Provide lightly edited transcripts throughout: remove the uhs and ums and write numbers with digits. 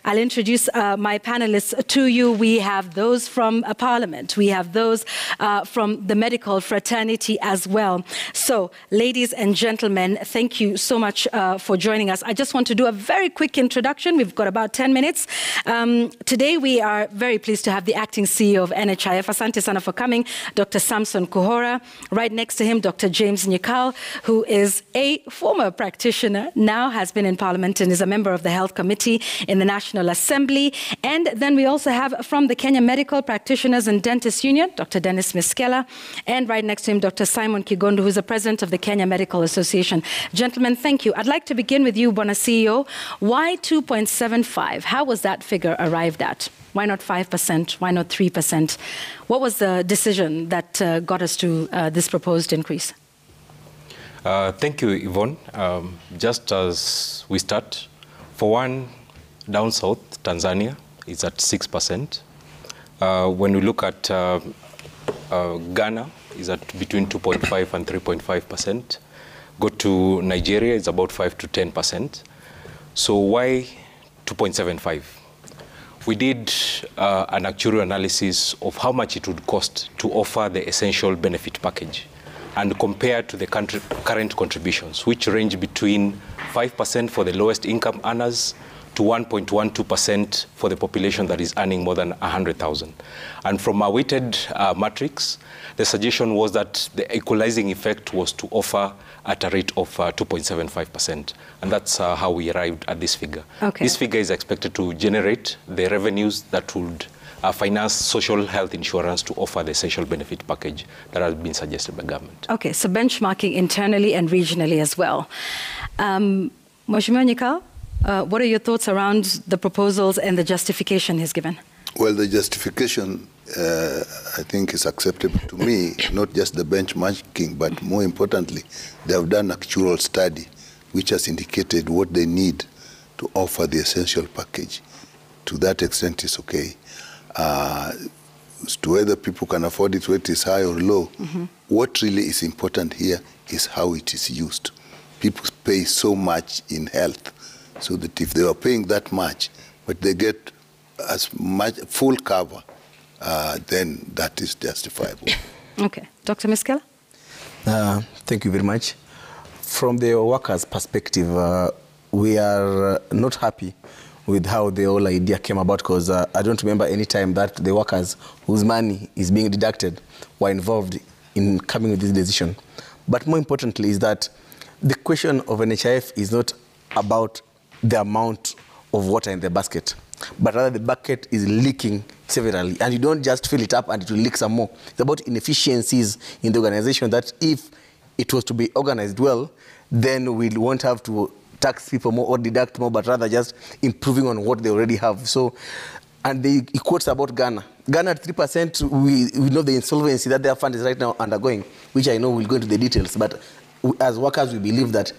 I'll introduce my panelists to you. We have those from Parliament. We have those from the medical fraternity as well. So, ladies and gentlemen, thank you so much for joining us. I just want to do a very quick introduction. We've got about 10 minutes. Today, we are very pleased to have the acting CEO of NHIF. Asante sana for coming, Dr. Samson Kuhora. Right next to him, Dr. James NHIF, who is a former practitioner, now has been in Parliament and is a member of the Health Committee in the National Assembly. And then we also have from the Kenya Medical Practitioners and Dentists Union, Dr. Dennis Miskela, and right next to him, Dr. Simon Kigondu, who's the president of the Kenya Medical Association. Gentlemen, thank you. I'd like to begin with you, Bwana CEO. Why 2.75? How was that figure arrived at? Why not 5%? Why not 3%? What was the decision that got us to this proposed increase? Thank you, Yvonne. Just as we start, for one, down south, Tanzania is at 6%. When we look at Ghana, is at between 2.5 and 3.5%. Go to Nigeria, it's about 5 to 10%. So why 2.75? We did an actuarial analysis of how much it would cost to offer the essential benefit package and compared to the current contributions, which range between 5% for the lowest income earners to 1.12% for the population that is earning more than 100,000. And from our weighted matrix, the suggestion was that the equalizing effect was to offer at a rate of 2.75%. And that's how we arrived at this figure. Okay. This figure is expected to generate the revenues that would finance social health insurance to offer the essential benefit package that has been suggested by government. Okay, so benchmarking internally and regionally as well. Mheshimiwa NHIF, what are your thoughts around the proposals and the justification he's given? Well, the justification, I think, is acceptable to me, not just the benchmarking, but more importantly, they have done an actual study which has indicated what they need to offer the essential package. To that extent, it's okay. As to whether people can afford it, whether it is high or low, what really is important here is how it is used. People pay so much in health, so that if they are paying that much, but they get as much full cover, then that is justifiable. Okay. Dr. Miskela? Thank you very much. From the workers' perspective, we are not happy with how the whole idea came about, because I don't remember any time that the workers whose money is being deducted were involved in coming with this decision. But more importantly is that the question of NHIF is not about the amount of water in the basket, but rather the bucket is leaking severally, and you don't just fill it up and it will leak some more. It's about inefficiencies in the organization that if it was to be organized well, then we won't have to tax people more or deduct more, but rather just improving on what they already have. So, and he quotes about Ghana. Ghana at 3%, we know the insolvency that their fund is right now undergoing, which I know we'll go into the details, but as workers, we believe that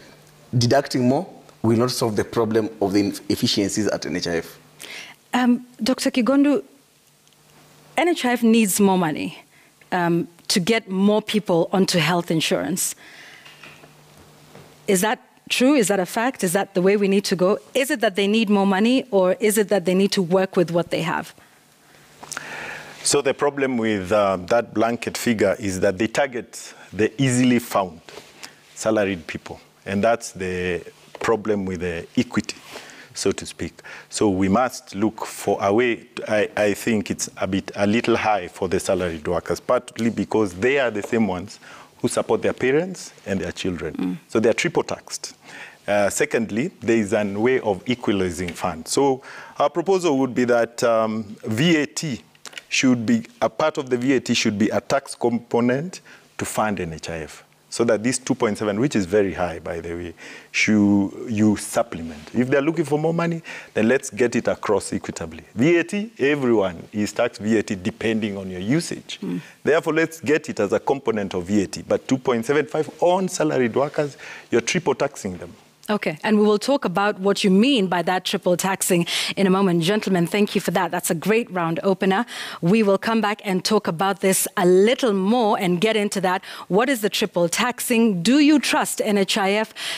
deducting more will not solve the problem of the efficiencies at NHIF. Dr. Kigondu, NHIF needs more money to get more people onto health insurance. Is that true? Is that a fact? Is that the way we need to go? Is it that they need more money, or is it that they need to work with what they have? So the problem with that blanket figure is that they target the easily found salaried people. And that's the problem with the equity, so to speak. So we must look for a way. I think it's a little high for the salaried workers, partly because they are the same ones who support their parents and their children. So they are triple taxed. Secondly, there is a way of equalizing funds. So our proposal would be that VAT should be, a part of the VAT should be a tax component to fund NHIF. So that this 2.7, which is very high, by the way, you supplement. If they're looking for more money, then let's get it across equitably. VAT, everyone is taxed VAT depending on your usage. Therefore, let's get it as a component of VAT. But 2.75 on salaried workers, you're triple taxing them. Okay, and we will talk about what you mean by that triple taxing in a moment. Gentlemen, thank you for that. That's a great round opener. We will come back and talk about this a little more and get into that. What is the triple taxing? Do you trust NHIF